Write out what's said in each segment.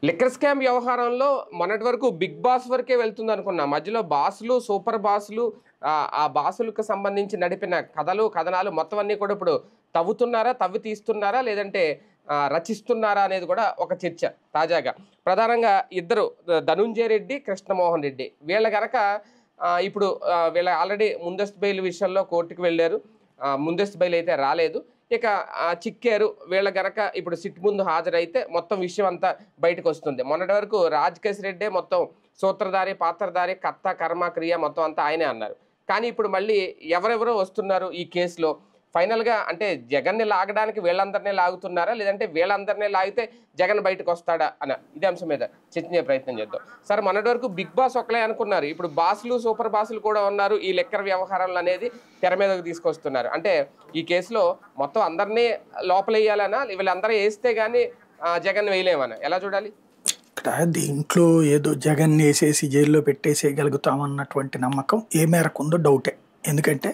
Liquor scam వ్యవహారంలో మొన్నటి వరకు బిగ్ బాస్ వరకే వెళ్తుంది అనుకున్నా. మధ్యలో బాసులు, సూపర్ బాసులు, ఆ బాసులకు సంబంధించి నడిపిన కథలు, కథనాలు మొత్తం అన్నీ కూడా ఇప్పుడు తవ్వుతున్నారా, తవ్వి తీస్తున్నారా, లేదంటే రచిస్తున్నారా అనేది కూడా ఒక చర్చ తాజాగా. ప్రధానంగా ఇద్దరు, ధనుంజయ రెడ్డి, కృష్ణమోహన్ రెడ్డి, వీళ్ళ గనక ఇప్పుడు వీళ్ళ ఆల్రెడీ ముందస్తు బెయిల్ విషయంలో కోర్టుకు వెళ్ళారు. ముందస్తు బెయిల్ అయితే రాలేదు. ఇక చిక్కారు. వీళ్ళ గనక ఇప్పుడు సిట్ ముందు హాజరైతే మొత్తం విషయం అంతా బయటకు వస్తుంది. మొన్నటి వరకు రాజకేశ్ రెడ్డే మొత్తం సూత్రధారి, పాత్రధారి, కర్త, కర్మ, క్రియ మొత్తం అంతా ఆయనే అన్నారు. కానీ ఇప్పుడు మళ్ళీ ఎవరెవరో వస్తున్నారు ఈ కేసులో. ఫైనల్గా అంటే జగన్ని లాగడానికి వీళ్ళందరినీ లాగుతున్నారా, లేదంటే వీళ్ళందరినీ లాగితే జగన్ బయటకు వస్తాడా అన్న ఇదే అంశం మీద చర్చించే ప్రయత్నం చేద్దాం. సరే, మొన్నటి వరకు బిగ్ బాస్ ఒకలే అనుకున్నారు. ఇప్పుడు బాసులు, సూపర్ బాసులు కూడా ఉన్నారు ఈ లెక్కర్ వ్యవహారాలు అనేది తెర మీదకు తీసుకొస్తున్నారు. అంటే ఈ కేసులో మొత్తం అందరినీ లోపలేయాలనా, వీళ్ళందరూ వేస్తే కానీ జగన్ వేయలేమన్నా, ఎలా చూడాలి? ఇక్కడ దీంట్లో ఏదో జగన్ వేసేసి జైల్లో పెట్టేసేయగలుగుతామన్నటువంటి నమ్మకం ఏ మేరకు ఉందో డౌటే. ఎందుకంటే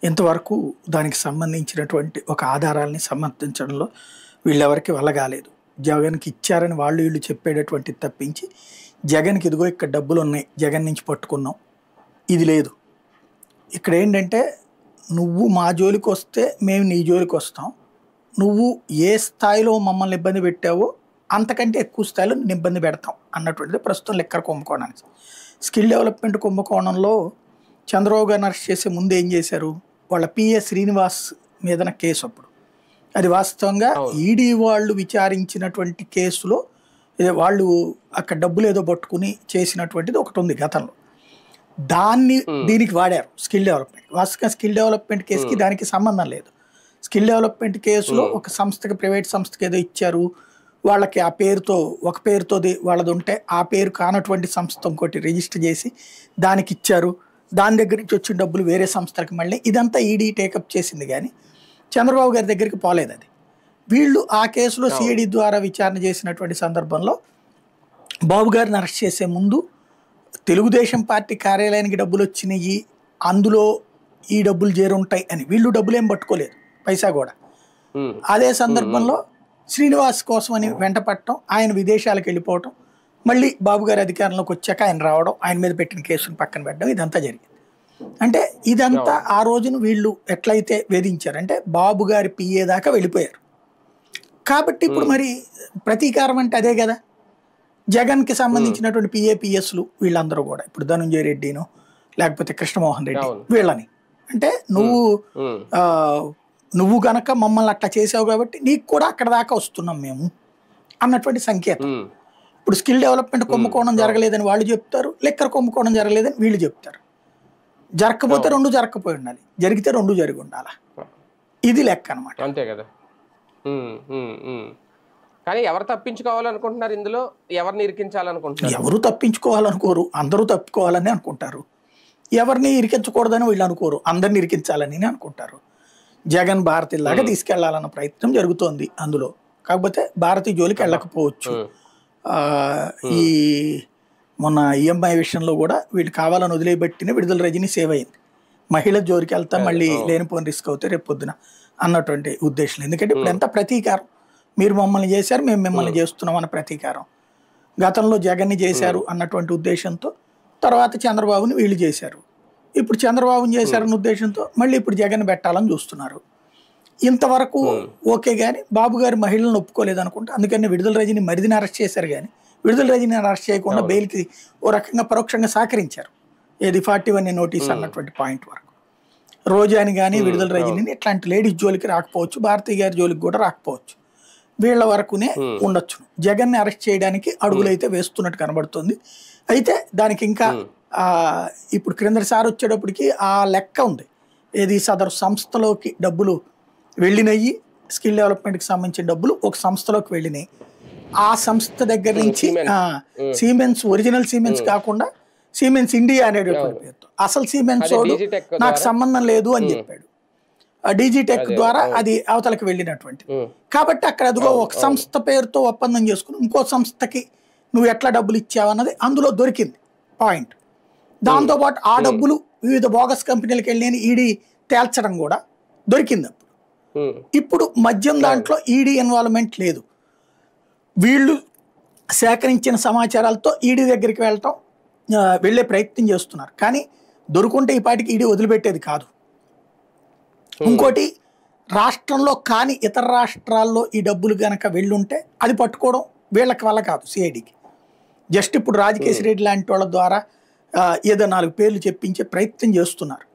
ఇంతవరకు దానికి సంబంధించినటువంటి ఒక ఆధారాలని సమర్థించడంలో వీళ్ళెవరికి వెళ్ళగాలేదు. జగన్కి ఇచ్చారని వాళ్ళు వీళ్ళు చెప్పేటటువంటి తప్పించి జగన్కి ఇదిగో ఇక్కడ డబ్బులు ఉన్నాయి, జగన్ నుంచి పట్టుకున్నాం, ఇది లేదు. ఇక్కడ ఏంటంటే నువ్వు మా జోలికి వస్తే మేము నీ జోలికి వస్తాం, నువ్వు ఏ స్థాయిలో మమ్మల్ని ఇబ్బంది పెట్టావో అంతకంటే ఎక్కువ స్థాయిలో నేను ఇబ్బంది పెడతాం అన్నటువంటిది ప్రస్తుతం లెక్కర్ కుంభకోణానికి. స్కిల్ డెవలప్మెంట్ కుంభకోణంలో చంద్రబాబు గారిని అరెస్ట్ చేసే ముందు ఏం చేశారు, వాళ్ళ పిఏ శ్రీనివాస్ మీదన కేసు. అప్పుడు అది వాస్తవంగా ఈడీ వాళ్ళు విచారించినటువంటి కేసులో వాళ్ళు అక్కడ డబ్బులు ఏదో పట్టుకుని చేసినటువంటిది ఒకటి ఉంది గతంలో. దాన్ని దీనికి వాడారు స్కిల్ డెవలప్మెంట్. వాస్తవంగా స్కిల్ డెవలప్మెంట్ కేసుకి దానికి సంబంధం లేదు. స్కిల్ డెవలప్మెంట్ కేసులో ఒక సంస్థకి, ప్రైవేట్ సంస్థకి ఏదో ఇచ్చారు, వాళ్ళకి ఆ పేరుతో ఒక పేరుతోది వాళ్ళది ఉంటే ఆ పేరు కానటువంటి సంస్థ ఇంకోటి రిజిస్టర్ చేసి దానికి ఇచ్చారు, దాని దగ్గర నుంచి వచ్చిన డబ్బులు వేరే సంస్థలకు మళ్ళీ ఇదంతా ఈడీ టేకప్ చేసింది. కానీ చంద్రబాబు గారి దగ్గరికి పోలేదు అది. వీళ్ళు ఆ కేసులో సిఐడి ద్వారా విచారణ చేసినటువంటి సందర్భంలో బాబు గారిని అరెస్ట్ చేసే ముందు తెలుగుదేశం పార్టీ కార్యాలయానికి డబ్బులు వచ్చినాయి, అందులో ఈ డబ్బులు చేరుంటాయి అని వీళ్ళు డబ్బులు ఏం పట్టుకోలేదు, పైసా కూడా. అదే సందర్భంలో శ్రీనివాస్ కోసమని వెంట పట్టడం, ఆయన విదేశాలకు వెళ్ళిపోవటం, మళ్ళీ బాబు గారి అధికారంలోకి వచ్చాక ఆయన రావడం, ఆయన మీద పెట్టిన కేసును పక్కన పెట్టడం, ఇదంతా జరిగింది. అంటే ఇదంతా ఆ రోజున వీళ్ళు ఎట్లయితే వేధించారంటే బాబు గారి పిఏ దాకా వెళ్ళిపోయారు. కాబట్టి ఇప్పుడు మరి ప్రతీకారం అంటే అదే కదా. జగన్కి సంబంధించినటువంటి పిఏపిఎస్లు వీళ్ళందరూ కూడా ఇప్పుడు ధనుంజయ రెడ్డిను లేకపోతే కృష్ణమోహన్ రెడ్డి వీళ్ళని అంటే నువ్వు గనక మమ్మల్ని అట్లా చేసావు కాబట్టి నీకు కూడా అక్కడ దాకా వస్తున్నాం మేము అన్నటువంటి సంకేతం. ఇప్పుడు స్కిల్ డెవలప్మెంట్ కుంభకోణం జరగలేదని వాళ్ళు చెప్తారు, లెక్కర్ కుంభకోణం జరగలేదని వీళ్ళు చెప్తారు. జరగకపోతే రెండు జరగకపోయి ఉండాలి, జరిగితే రెండు జరిగి ఉండాలి, ఇది లెక్క అనమాట. అంతే కదా. కానీ ఎవరు తప్పించుకోవాలనుకుంటున్నారు ఇందులో, ఎవరిని ఇరికించాలనుకుంటున్నారు? ఎవరు తప్పించుకోవాలనుకోరు, అందరూ తప్పుకోవాలని అనుకుంటారు. ఎవరిని ఇరికించకూడదని వీళ్ళు అనుకోరు, అందరిని ఇరికించాలని అనుకుంటారు. జగన్ భారతీలాగా తీసుకెళ్లాలన్న ప్రయత్నం జరుగుతోంది అందులో. కాకపోతే భారతీ జోలికి వెళ్ళకపోవచ్చు. ఈ మొన్న ఈఎంఐ విషయంలో కూడా వీళ్ళు కావాలని వదిలేబట్టిన విడుదల రజని సేవ్ అయింది. మహిళ జోలికి వెళ్తా మళ్ళీ లేనిపోని రిస్క్ అవుతే రేపు పొద్దున అన్నటువంటి ఉద్దేశం. ఎందుకంటే ఇప్పుడు ఎంత ప్రతీకారం, మీరు మమ్మల్ని చేశారు మేము మిమ్మల్ని చేస్తున్నాం అన్న ప్రతీకారం. గతంలో జగన్ని చేశారు అన్నటువంటి ఉద్దేశంతో తర్వాత చంద్రబాబుని వీళ్ళు చేశారు, ఇప్పుడు చంద్రబాబుని చేశారన్న ఉద్దేశంతో మళ్ళీ ఇప్పుడు జగన్ పెట్టాలని చూస్తున్నారు. ఇంతవరకు ఓకే, కానీ బాబు గారి మహిళలను ఒప్పుకోలేదు అనుకుంటా, అందుకని విడుదల రజని మరిదిని అరెస్ట్ చేశారు. కానీ విడుదల రజని అరెస్ట్ చేయకుండా బెయిల్కి ఓ రకంగా పరోక్షంగా సహకరించారు. ఏది 41 నోటీస్ అన్నటువంటి పాయింట్ వరకు. రోజాని కానీ విడుదల రజనిని ఇట్లాంటి లేడీస్ జోలికి రాకపోవచ్చు, భారతీ గారి జోలికి కూడా రాకపోవచ్చు, వీళ్ళ వరకునే ఉండొచ్చు. జగన్ని అరెస్ట్ చేయడానికి అడుగులు అయితే వేస్తున్నట్టు కనబడుతుంది. అయితే దానికి ఇంకా ఇప్పుడు క్రిందసారి వచ్చేటప్పటికి ఆ లెక్క ఉంది, ఏది సదరు సంస్థలోకి డబ్బులు వెళ్ళినాయి, స్కిల్ డెవలప్మెంట్కి సంబంధించిన డబ్బులు ఒక సంస్థలోకి వెళ్ళినాయి. ఆ సంస్థ దగ్గర నుంచి సిమెన్స్, ఒరిజినల్ సిమెన్స్ కాకుండా సిమెన్స్ ఇండియా అనేటటువంటి పేరుతో అసలు సిమెన్స్ నాకు సంబంధం లేదు అని చెప్పాడు. డిజిటెక్ ద్వారా అది అవతలకి వెళ్ళినటువంటి. కాబట్టి అక్కడ అదిగో ఒక సంస్థ పేరుతో ఒప్పందం చేసుకుని ఇంకో సంస్థకి నువ్వు ఎట్లా డబ్బులు ఇచ్చావన్నది అందులో దొరికింది పాయింట్. దాంతోపాటు ఆ డబ్బులు వివిధ బోగస్ కంపెనీలకు వెళ్ళి ఈడీ తేల్చడం కూడా దొరికింది. ఇప్పుడు మద్యం దాంట్లో ఈడీ ఇన్వాల్వ్మెంట్ లేదు. వీళ్ళు సేకరించిన సమాచారాలతో ఈడీ దగ్గరికి వెళ్ళటం వెళ్ళే ప్రయత్నం చేస్తున్నారు. కానీ దొరుకుంటే ఈ పాటికి ఈడీ వదిలిపెట్టేది కాదు. ఇంకోటి, రాష్ట్రంలో కానీ ఇతర రాష్ట్రాల్లో ఈ డబ్బులు గనక వెళ్ళుంటే అది పట్టుకోవడం వీళ్ళకి వల్ల కాదు సిఐడికి. జస్ట్ ఇప్పుడు రాజకేశ్ రెడ్డి లాంటి వాళ్ళ ద్వారా ఏదో 4 పేర్లు చెప్పించే ప్రయత్నం చేస్తున్నారు.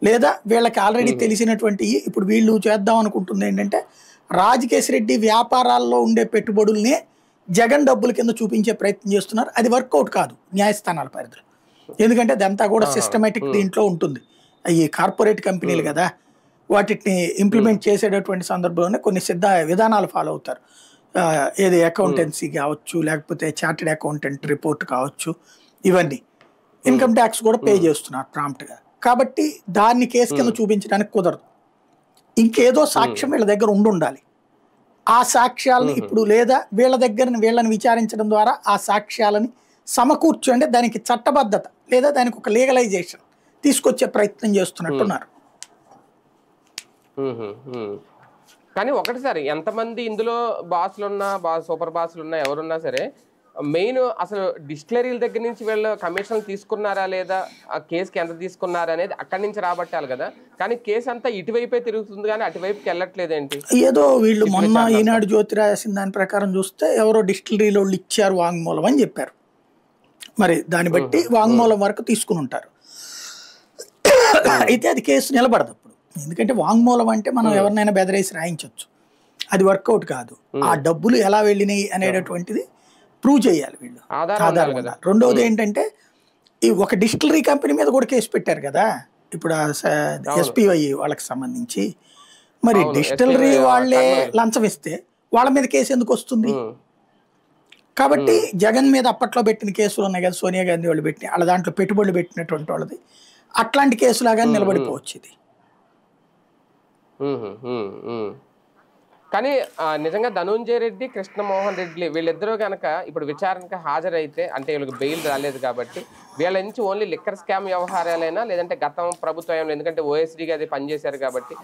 లేదా వీళ్ళకి ఆల్రెడీ తెలిసినటువంటి ఇప్పుడు వీళ్ళు చేద్దాం అనుకుంటుంది ఏంటంటే రాజకేశ్ రెడ్డి వ్యాపారాల్లో ఉండే పెట్టుబడుల్నే జగన్ డబ్బుల కింద చూపించే ప్రయత్నం చేస్తున్నారు. అది వర్కౌట్ కాదు న్యాయస్థానాల పరిధిలో. ఎందుకంటే అదంతా కూడా సిస్టమేటిక్ దీంట్లో ఉంటుంది. ఈ కార్పొరేట్ కంపెనీలు కదా, వాటిని ఇంప్లిమెంట్ చేసేటటువంటి సందర్భంలోనే కొన్ని విధానాలు ఫాలో అవుతారు. ఏది అకౌంటెన్సీ కావచ్చు, లేకపోతే చార్టెడ్ అకౌంటెంట్ రిపోర్ట్ కావచ్చు, ఇవన్నీ ఇన్కమ్ ట్యాక్స్ కూడా పే చేస్తున్నారు ప్రాంప్ట్గా. కాబట్టి దాన్ని కేసు కింద చూపించడానికి కుదరదు. ఇంకేదో సాక్ష్యం వీళ్ళ దగ్గర ఉండాలి. ఆ సాక్ష్యాలను ఇప్పుడు లేదా వీళ్ళని విచారించడం ద్వారా ఆ సాక్ష్యాలని సమకూర్చండి, దానికి చట్టబద్ధత లేదా దానికి ఒక లీగలైజేషన్ తీసుకొచ్చే ప్రయత్నం చేస్తున్నట్టున్నారు. కానీ ఒకటి సార్, ఎంతమంది ఇందులో బాసులున్నా సూపర్ బాసులున్నా ఎవరున్నా సరే, మెయిన్ అసలు డిస్టిలరీల దగ్గర నుంచి వీళ్ళు కమిషన్లు తీసుకున్నారా లేదా, ఆ కేసుకి ఎంత తీసుకున్నారా అనేది అక్కడి నుంచి రాబట్టాలి కదా. కానీ కేసు అంతా ఇటువైపే తిరుగుతుంది కానీ అటువైపుకి వెళ్ళట్లేదేంటి? ఏదో వీళ్ళు మొన్న ఈనాడు జ్యోతి రాసిన దాని ప్రకారం చూస్తే ఎవరో డిస్టిలరీలో వాళ్ళు ఇచ్చారు వాంగ్మూలం అని చెప్పారు. మరి దాన్ని బట్టి వాంగ్మూలం వరకు తీసుకుని ఉంటారు. అయితే అది కేసు నిలబడదు అప్పుడు. ఎందుకంటే వాంగ్మూలం అంటే మనం ఎవరినైనా బెదరేసి రాయించవచ్చు, అది వర్కౌట్ కాదు. ఆ డబ్బులు ఎలా వెళ్ళినాయి అనేటటువంటిది ప్రూవ్ చేయాలి వీళ్ళు, ఆధారం. రెండవది ఏంటంటే ఈ ఒక డిస్టిలరీ కంపెనీ మీద కూడా కేసు పెట్టారు కదా ఇప్పుడు ఎస్పీవై వాళ్ళకి సంబంధించి. మరి డిస్టిలరీ వాళ్ళే లంచం ఇస్తే వాళ్ళ మీద కేసు ఎందుకు వస్తుంది? కాబట్టి జగన్ మీద అప్పట్లో పెట్టిన కేసులు ఉన్నాయి కదా, సోనియా గాంధీ వాళ్ళు పెట్టిన వాళ్ళ దాంట్లో పెట్టుబడులు పెట్టినటువంటి వాళ్ళది, అట్లాంటి కేసులాగా నిలబడిపోవచ్చు ఇది. కానీ నిజంగా ధనుంజయ రెడ్డి, కృష్ణమోహన్ రెడ్డి వీళ్ళిద్దరూ కనుక ఇప్పుడు విచారణకు హాజరైతే, అంటే వీళ్ళకి బెయిల్ రాలేదు కాబట్టి వీళ్ళ నుంచి ఓన్లీ లిక్కర్ స్కామ్ వ్యవహారాలైనా లేదంటే గతం ప్రభుత్వం, ఎందుకంటే ఓఎస్డీగా అది పనిచేశారు కాబట్టి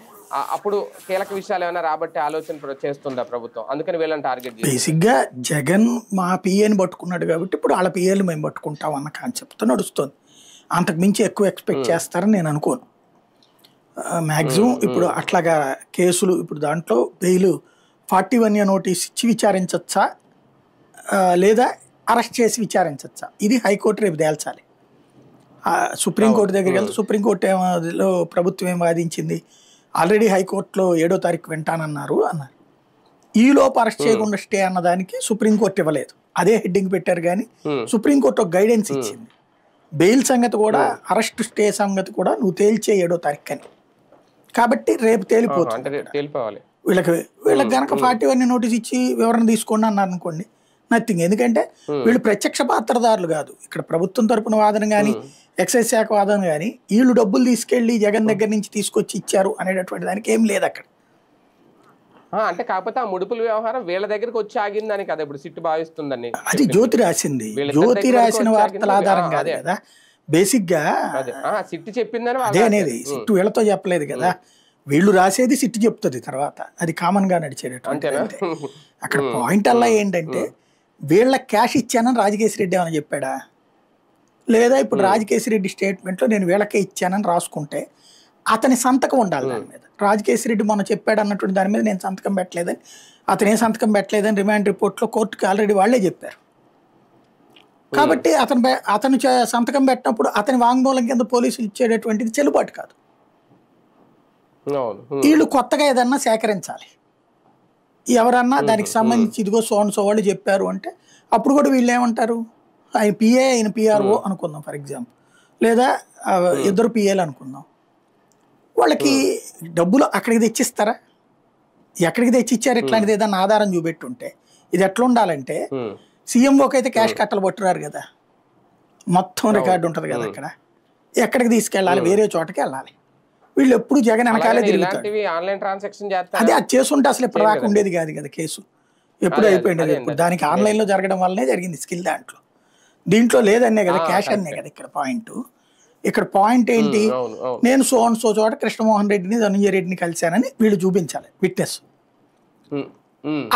అప్పుడు కీలక విషయాలు ఏమైనా రాబట్టి ఆలోచన చేస్తుందా ప్రభుత్వం? అందుకని వీళ్ళని టార్గెట్ చేసి బేసిక్గా జగన్ మా పిఏని పట్టుకున్నాడు కాబట్టి ఇప్పుడు వాళ్ళ పిఏలు మేము పట్టుకుంటాం అన్న కాన్సెప్ట్తో నడుస్తుంది. అంతకు మించి ఎక్కువ ఎక్స్పెక్ట్ చేస్తారని నేను అనుకోను. మ్యాక్సిమం ఇప్పుడు అట్లాగా కేసులు ఇప్పుడు దాంట్లో బెయిల్ 41A నోటీస్ ఇచ్చి విచారించచ్చా లేదా అరెస్ట్ చేసి విచారించచ్చా, ఇది హైకోర్టు రేపు తేల్చాలి. సుప్రీంకోర్టు దగ్గరికి వెళ్తే సుప్రీంకోర్టులో ప్రభుత్వం ఏం వాదించింది, ఆల్రెడీ హైకోర్టులో 7వ తారీఖు వింటానన్నారు. ఈలోపు అరెస్ట్ చేయకుండా స్టే అన్నదానికి సుప్రీంకోర్టు ఇవ్వలేదు, అదే హెడ్డింగ్ పెట్టారు. కానీ సుప్రీంకోర్టు ఒక గైడెన్స్ ఇచ్చింది, బెయిల్ సంగతి కూడా అరెస్ట్ స్టే సంగతి కూడా నువ్వు తేల్చే 7వ తారీఖు అని. కాబట్టి రేపు తేలిపోతుంది. వీళ్ళకి గనక 41A నోటీస్ ఇచ్చి వివరణ తీసుకోండి అన్నారు అనుకోండి, నథింగ్. ఎందుకంటే వీళ్ళు ప్రత్యక్ష పాత్రదారులు కాదు. ఇక్కడ ప్రభుత్వం తరపున వాదన కానీ ఎక్సైజ్ శాఖ వాదన కానీ వీళ్ళు డబ్బులు తీసుకెళ్లి జగన్ దగ్గర నుంచి తీసుకొచ్చి ఇచ్చారు అనేటటువంటి దానికి ఏం లేదు అక్కడ. అంటే కాకపోతే ఆ ముడుపుల వ్యవహారం వీళ్ళ దగ్గరికి వచ్చి ఆగిందని కదా ఇప్పుడు సిట్టు భావిస్తుందని. అది జ్యోతి రాసింది, జ్యోతి రాసిన వార్తల ఆధారం కాదు కదా. బేసిక్ గా సిట్టు చెప్పిందని అదే అనేది, సిట్టు వీళ్ళతో చెప్పలేదు కదా, వీళ్ళు రాసేది సిట్టు చెప్తుంది తర్వాత, అది కామన్ గా నడిచేటటువంటి. అక్కడ పాయింట్ అలా ఏంటంటే వీళ్ళ క్యాష్ ఇచ్చానని రాజకేశ్ రెడ్డి ఏమైనా చెప్పాడా, లేదా ఇప్పుడు రాజకేశ్ రెడ్డి స్టేట్మెంట్ లో నేను వీళ్ళకే ఇచ్చానని రాసుకుంటే అతని సంతకం ఉండాలి దాని మీద. రాజకేశ్ రెడ్డి మొన్న చెప్పాడు అన్నటువంటి దాని మీద నేను సంతకం పెట్టలేదని, అతనే సంతకం పెట్టలేదని రిమాండ్ రిపోర్ట్లో కోర్టుకి ఆల్రెడీ వాళ్లే చెప్పారు. కాబట్టి అతను సంతకం పెట్టినప్పుడు అతని వాంగ్మూలం కింద పోలీసులు ఇచ్చేటటువంటిది చెల్లుబాటు కాదు. వీళ్ళు కొత్తగా ఏదన్నా సేకరించాలి, ఎవరన్నా దానికి సంబంధించి ఇదిగో సో వాళ్ళు చెప్పారు అంటే అప్పుడు కూడా వీళ్ళు ఏమంటారు, ఆయన పిఏ ఆయన పిఆర్ఓ అనుకుందాం ఫర్ ఎగ్జాంపుల్, లేదా ఇద్దరు పిఏలు అనుకుందాం, వాళ్ళకి డబ్బులు అక్కడికి తెచ్చిస్తారా? ఎక్కడికి తెచ్చిచ్చారు ఇట్లాంటిది ఏదన్నా ఆధారం చూపెట్టుంటే. ఇది ఎట్లా ఉండాలంటే సీఎంఓకి అయితే క్యాష్ కట్టలు పట్టురారు కదా, మొత్తం రికార్డు ఉంటుంది కదా అక్కడ, ఎక్కడికి తీసుకెళ్ళాలి, వేరే చోటకి వెళ్ళాలి. వీళ్ళు ఎప్పుడు జగన్ వెనకాలే తిరుగుతారు. అదే అది చేసుంటే అసలు ఇప్పుడు దాకా ఉండేది కాదు కదా కేసు, ఎప్పుడు అయిపోయింది. ఇప్పుడు దానికి ఆన్లైన్లో జరగడం వల్లనే జరిగింది స్కిల్ దాంట్లో, దీంట్లో లేదన్నే కదా, క్యాష్ అన్నే కదా ఇక్కడ పాయింట్. ఇక్కడ పాయింట్ ఏంటి, నేను సో చోట కృష్ణమోహన్ రెడ్డిని ధనుంజయ రెడ్డిని కలిశానని వీళ్ళు చూపించాలి విట్నెస్.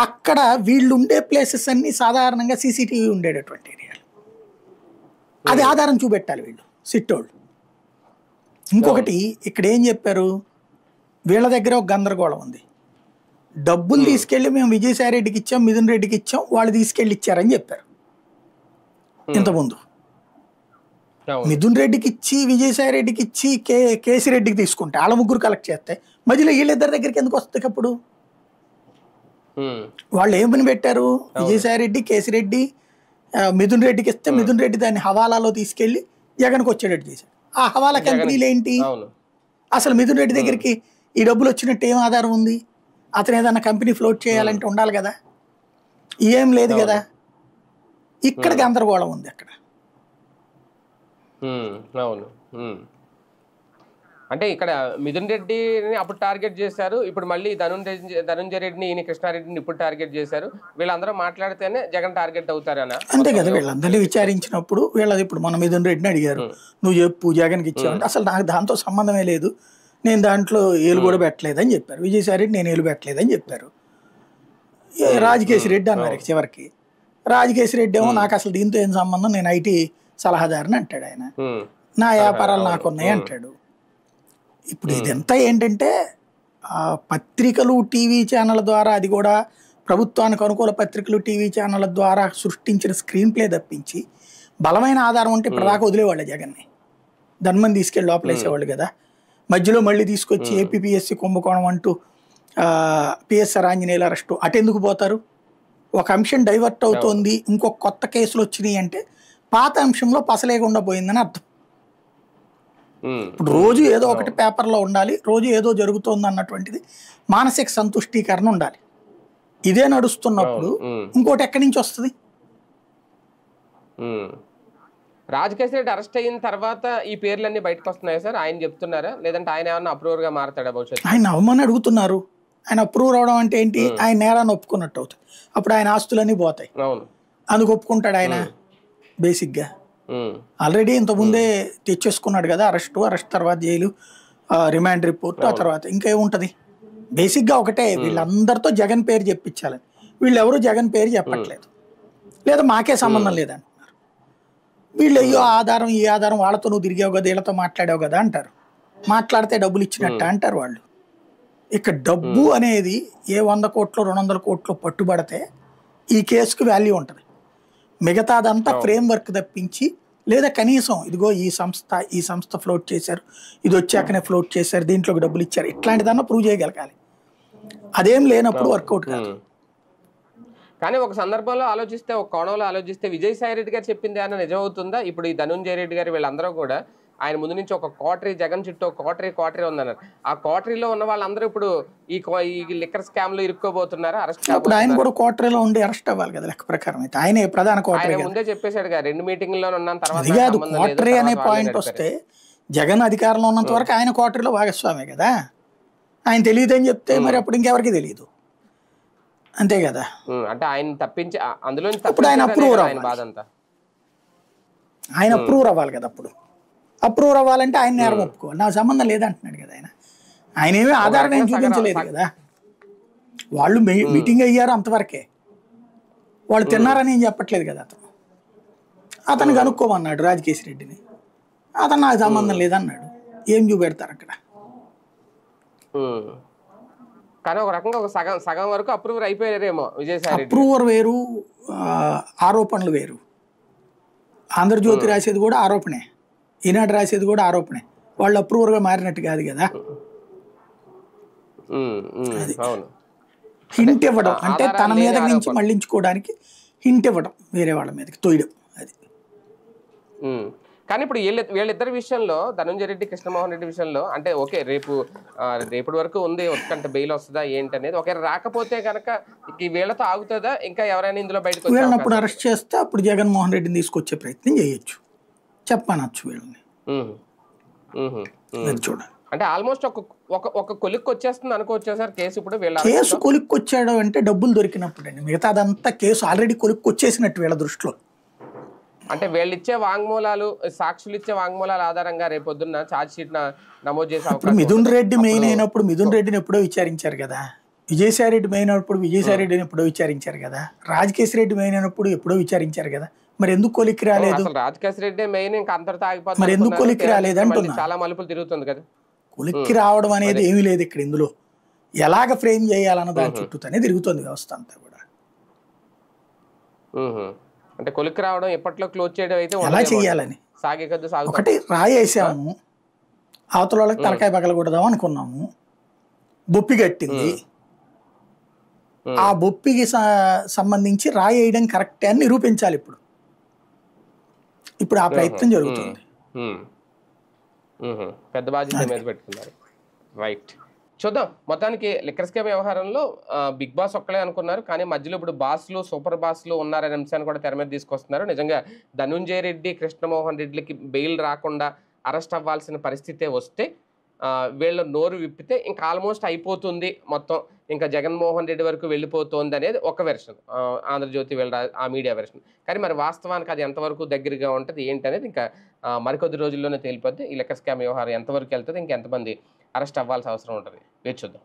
అక్కడ వీళ్ళు ఉండే ప్లేసెస్ అన్ని సాధారణంగా సీసీటీవీ ఉండేటటువంటి ఏరియాలు. అది ఆధారం చూపెట్టాలి వీళ్ళు సిట్టోళ్ళు. ఇంకొకటి ఇక్కడ ఏం చెప్పారు, వీళ్ళ దగ్గర ఒక గందరగోళం ఉంది. డబ్బులు తీసుకెళ్లి మేము విజయసాయి రెడ్డికి ఇచ్చాం, మిథున్ రెడ్డికి ఇచ్చాం, వాళ్ళు తీసుకెళ్లి ఇచ్చారని చెప్పారు ఇంతకుముందు. మిథున్ రెడ్డికి ఇచ్చి విజయసాయి రెడ్డికి ఇచ్చి కేసీ రెడ్డికి తీసుకుంటే వాళ్ళ ముగ్గురు కలెక్ట్ చేస్తే మధ్యలో వీళ్ళిద్దరి దగ్గరికి ఎందుకు వస్తాయి అప్పుడు? వాళ్ళు ఏమని పెట్టారు, విజయసాయి రెడ్డి కేసీ రెడ్డి మిథున్ రెడ్డికి ఇస్తే మిథున్ రెడ్డి దాన్ని హవాలాలో తీసుకెళ్లి జగన్కి వచ్చేటట్టు చేశారు. ఆ హవాలా కంపెనీలు ఏంటి? అసలు మిథున్ రెడ్డి దగ్గరికి ఈ డబ్బులు వచ్చినట్టు ఏం ఆధారం ఉంది? అతను ఏదన్నా కంపెనీ ఫ్లోట్ చేయాలంటే ఉండాలి కదా, ఏం లేదు కదా. ఇక్కడ గందరగోళం ఉంది అక్కడ. అవును. అంటే ఇక్కడ మిథున్ రెడ్డిని అప్పుడు టార్గెట్ చేశారు, ఇప్పుడు మళ్ళీ ధనుంజయ రెడ్డిని ఈయన కృష్ణారెడ్డిని ఇప్పుడు టార్గెట్ చేశారు. వీళ్ళందరూ మాట్లాడితేనే జగన్ టార్గెట్ అవుతారనా? అంతే కదా. వీళ్ళందరినీ విచారించినప్పుడు వీళ్ళది ఇప్పుడు మన మిథున్ రెడ్డిని అడిగారు, నువ్వు చెప్పు జగన్కి ఇచ్చావంటే అసలు నాకు దాంతో సంబంధమే లేదు, నేను దాంట్లో ఏలు కూడా పెట్టలేదని చెప్పారు. విజయసాయి రెడ్డి నేను ఏలు పెట్టలేదని చెప్పారు. రాజకేశి రెడ్డి అన్నారు చివరికి. రాజకేశి రెడ్డి ఏమో నాకు అసలు దీంతో ఏం సంబంధం, నేను ఐటీ సలహాదారుని అంటాడు ఆయన, నా వ్యాపారాలు నాకున్నాయి అంటాడు. ఇప్పుడు ఇదంతా ఏంటంటే పత్రికలు టీవీ ఛానళ్ళ ద్వారా, అది కూడా ప్రభుత్వానికి అనుకూల పత్రికలు టీవీ ఛానళ్ళ ద్వారా సృష్టించిన స్క్రీన్ ప్లే తప్పించి బలమైన ఆధారం ఉంటే ఇప్పటిదాకా వదిలేవాళ్ళ జగన్ని. ధన్మని తీసుకెళ్ళి లోపలేసేవాళ్ళు కదా. మధ్యలో మళ్ళీ తీసుకొచ్చి ఏపీపీఎస్సీ కుంభకోణం అంటూ పిఎస్ఆర్ ఆంజనేయుల అరెస్టు అటెందుకు పోతారు? ఒక అంశం డైవర్ట్ అవుతోంది, ఇంకొక కొత్త కేసులు వచ్చినాయి అంటే పాత అంశంలో పసలేకుండా పోయిందని అర్థం. ఇప్పుడు రోజు ఏదో ఒకటి పేపర్లో ఉండాలి, రోజు ఏదో జరుగుతోంది అన్నటువంటిది మానసిక సంతుష్టీకరణ ఉండాలి. ఇదే నడుస్తున్నప్పుడు ఇంకోటి ఎక్కడి నుంచి వస్తుంది? రాజకేశి రెడ్డి అరెస్ట్ అయిన తర్వాత ఈ పేర్లన్నీ బయటకు వస్తున్నాయి సార్, ఆయన చెప్తున్నారా, లేదంటే ఆయన ఏమన్నా అప్రూవర్ గా మారతాడా భవిష్యత్తు? ఆయన అవ్వమని అడుగుతున్నారు. ఆయన అప్రూవ్ అవడం అంటే ఏంటి? ఆయన నేరాన్ని ఒప్పుకున్నట్టు అవుతుంది. అప్పుడు ఆయన ఆస్తులన్నీ పోతాయి. అందుకు ఒప్పుకుంటాడు ఆయన బేసిక్గా. ఆల్రెడీ ఇంతకుముందే తెచ్చేసుకున్నాడు కదా అరెస్ట్ తర్వాత జైలు, రిమాండ్ రిపోర్ట్, ఆ తర్వాత ఇంకేముంటది? బేసిక్గా ఒకటే, వీళ్ళందరితో జగన్ పేరు చెప్పించాలని. వీళ్ళు ఎవరు జగన్ పేరు చెప్పట్లేదు, లేదా మాకే సంబంధం లేదంటున్నారు. వీళ్ళు అయ్యో ఆధారం ఈ ఆధారం, వాళ్ళతో నువ్వు తిరిగావు కదా, వీళ్ళతో మాట్లాడావు కదా అంటారు. మాట్లాడితే డబ్బులు ఇచ్చినట్ట అంటారు వాళ్ళు. ఇక డబ్బు అనేది ఏ 100 కోట్లు 200 కోట్లు పట్టుబడితే ఈ కేసుకు వాల్యూ ఉంటుంది. మిగతాదంతా ఫ్రేమ్ వర్క్ తప్పించి, లేదా కనీసం ఇదిగో ఈ సంస్థ ఫ్లోట్ చేశారు, ఇది వచ్చాకనే ఫ్లోట్ చేశారు, దీంట్లోకి డబ్బులు ఇచ్చారు, ఇట్లాంటిదన్నా ప్రూవ్ చేయగలగాలి. అదేం లేనప్పుడు వర్కౌట్ కాదు. కానీ ఒక సందర్భంలో ఆలోచిస్తే, ఒక కోణంలో ఆలోచిస్తే విజయసాయి రెడ్డి గారు చెప్పింది అన్న నిజమవుతుందా? ఇప్పుడు ఈ ధనుంజయ రెడ్డి గారు వీళ్ళందరూ కూడా ఆయన ముందు నుంచి ఒక కోటరీ, జగన్ చుట్టూ కోటరీ ఉందన్నారు. ఆ కోటరీలో ఉన్న వాళ్ళందరూ ఇప్పుడు ఈ లిక్కర్ స్కామ్ లో ఇరుక్కోబోతున్నారా? అరెస్ట్ ఇప్పుడు ఆయన కూడా కోటరీలో ఉండి అరెస్ట్ అవ్వాలి కదా లెక్క ప్రకారం. అయితే ఆయన ప్రధాన కోటరీ ముందే చెప్పేశాడు కదా, 2 మీటింగ్లో ఉన్నాను తర్వాత. అది కాదు, కోటరీ అనే పాయింట్ వస్తే జగన్ అధికారంలో ఉన్నంత వరకు ఆయన కోటరీలో భాగస్వామే కదా. ఆయన తెలియదని చెప్తే మరి అప్పుడు ఇంకెవరికి తెలియదు, అంతే కదా. అంటే ఆయన తప్పించి అందులో ఆయన అప్రూవర్ అవ్వాలి కదా. అప్పుడు అప్రూవర్ అవ్వాలంటే ఆయన నేరం ఒప్పుకోవాలి. నాకు సంబంధం లేదంటున్నాడు కదా ఆయన ఏమీ ఆధారం ఏం చూపించలేదు కదా. వాళ్ళు మీటింగ్ అయ్యారు అంతవరకే, వాళ్ళు తిన్నారని ఏం చెప్పట్లేదు కదా. అతను కనుక్కోమన్నాడు రాజకేశి రెడ్డిని, అతను నాకు సంబంధం లేదన్నాడు. ఏం చూపెడతారు అక్కడ? కానీ ఒక రకంగా ఒక సగం వరకు అప్రూవర్ అయిపోయారేమో విజయసాయి రెడ్డి. అప్రూవర్ వేరు, ఆరోపణలు వేరు. ఆంధ్రజ్యోతి రాసేది కూడా ఆరోపణే, ఈనాడు రాసేది కూడా ఆరోపణే. వాళ్ళు అప్రూవర్గా మారినట్టు కాదు కదా. హింట్ ఇవ్వడం అంటే తన మీద నుంచి మళ్ళించుకోవడానికి హింట్ ఇవ్వడం, వేరే వాళ్ళ మీదకి తోయడం, అది. కానీ ఇప్పుడు వీళ్ళిద్దరి విషయంలో, ధనుంజయ రెడ్డి కృష్ణమోహన్ రెడ్డి విషయంలో, అంటే ఓకే రేపటి వరకు ఉంది, ఒక్కంటే బెయిల్ వస్తుందా ఏంటనేది. ఒకవేళ రాకపోతే కనుక వీళ్ళతో ఆగుతుందా, ఇంకా ఎవరైనా ఇందులో బయటకు వీళ్ళప్పుడు అరెస్ట్ చేస్తే అప్పుడు జగన్మోహన్ రెడ్డిని తీసుకొచ్చే ప్రయత్నం చేయొచ్చు, చెప్పనొచ్చు వీళ్ళని. చూడాలి. అంటే ఆల్మోస్ట్ ఒక కొలిక్కి వచ్చేస్తుంది అనుకోవచ్చా సార్ కేసు? ఇప్పుడు కేసు కొలిక్కి వచ్చాడు అంటే డబ్బులు దొరికినప్పుడు అండి. మిగతా అదంతా కేసు ఆల్రెడీ కొలిక్కి వచ్చేసినట్టు వీళ్ళ దృష్టిలో. అంటే వీళ్ళు ఇచ్చే వాంగ్మూలాలు, సాక్షులు ఇచ్చే వాంగ్మూలాల ఆధారంగా రేపొద్దున్న ఛార్జ్ షీట్ నమోదు చేసే అవకాశం. మిథున్ రెడ్డి మెయిన్ అయినప్పుడు మిథున్ రెడ్డిని ఎప్పుడో విచారించారు కదా. విజయసాయి రెడ్డి మెయిన్ అయినప్పుడు విజయసాయి రెడ్డిని ఎప్పుడో విచారించారు కదా, రాజకేశ్ రెడ్డి మెయిన్ అయినప్పుడు ఎప్పుడో విచారించారు కదా, మరి ఎందుకు కొలిక్కి రాలేదు? అసలు రాజకేశ్ రెడ్డి మెయిన్ ఇంకా అంతటితో మరి ఎందుకు ఆగిపోతుంది, కొలిక్కి రాలేదు అంటున్నా. చాలా మలుపులు తిరుగుతుంది కదా. కొలిక్కి రావడం అనేది ఏమీ లేదు ఇక్కడ, ఇందులో ఎలాగ ఫ్రేమ్ చేయాలన్న దాని చుట్టూతోనే తిరుగుతుంది వ్యవస్థ అంతా కూడా. అంటే కొలిక్కి రావడం ఎప్పట్లో క్లోజ్ చేయడం అయితే ఎలా చెయ్యాలని సాగే కొద్ది సాగు. ఒకటి రాయేసాము, అవతల వాళ్ళకి తలకాయ పగలకూడదాం అనుకున్నాము, బొప్పి కట్టింది, ఆ బొప్పికి సంబంధించి రాయేయడం కరెక్టే అని నిరూపించాలి. ఇప్పుడు ఆ ప్రయత్నం జరుగుతుంది. పెద్ద బాధ్యత మీద పెట్టుకున్నారు. రైట్, చూద్దాం. మొత్తానికి లిక్కర్ స్కామ్ వ్యవహారంలో బిగ్ బాస్ ఒక్కలే అనుకున్నారు, కానీ మధ్యలో ఇప్పుడు బాస్లు సూపర్ బాస్లు ఉన్నారనే అంశాన్ని కూడా తెర మీద తీసుకొస్తున్నారు. నిజంగా ధనుంజయ రెడ్డి, కృష్ణమోహన్ రెడ్డికి బెయిల్ రాకుండా అరెస్ట్ అవ్వాల్సిన పరిస్థితే వస్తే, వీళ్ళు నోరు విప్పితే ఇంకా ఆల్మోస్ట్ అయిపోతుంది మొత్తం, ఇంకా జగన్మోహన్ రెడ్డి వరకు వెళ్ళిపోతుంది అనేది ఒక వెర్షన్, ఆంధ్రజ్యోతి వీళ్ళ ఆ మీడియా వెర్షన్. కానీ మరి వాస్తవానికి అది ఎంతవరకు దగ్గరగా ఉంటుంది ఏంటి అనేది ఇంకా మరికొద్ది రోజుల్లోనే తేలిపోద్ది. ఈ లిక్కర్ స్కామ్ వ్యవహారం ఎంతవరకు వెళ్తుంది, ఇంకెంతమంది అరెస్ట్ అవ్వాల్సిన అవసరం ఉంటుంది, వేచి చూద్దాం.